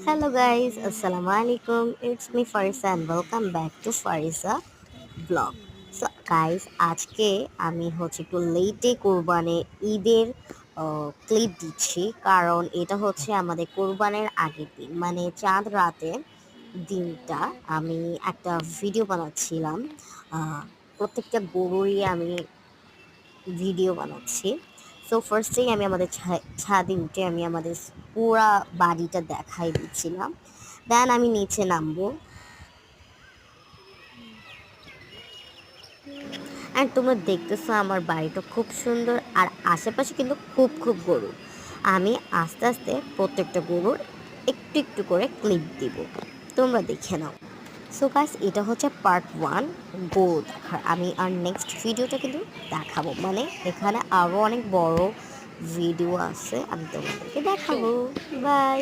Hello guys, Assalamu alaikum. It's me Farisa and welcome back to Farisa vlog. So guys, আজকে আমি একটু লেটে কোরবানি ঈদের ক্লিপ দিচ্ছি কারণ এটা হচ্ছে আমাদের কোরবানের আগের দিন মানে চাঁদ রাতে দিনটা আমি একটা ভিডিও বানাচ্ছিলাম। আহ, প্রত্যেকটা গরুরই আমি ভিডিও বানাচ্ছি। সো ফার্স্টেই আমি আমাদের ছাদে উঠে আমি আমাদের পুরা বাড়িটা দেখাই দিচ্ছিলাম। দেন আমি নিচে নামবো অ্যান্ড তোমরা দেখতেছো আমার বাড়িটা খুব সুন্দর আর আশেপাশে কিন্তু খুব খুব গরু। আমি আস্তে আস্তে প্রত্যেকটা গরুর একটু একটু করে ক্লিপ দিব, তোমরা দেখে নাও। সো গাইস, এটা হচ্ছে পার্ট 1 গরু দেখার। আমি আর নেক্সট ভিডিওটা কিন্তু দেখাবো, মানে এখানে আরও অনেক বড় ভিডিও আছে, আমি তোমাদেরকে দেখাবো। বাই।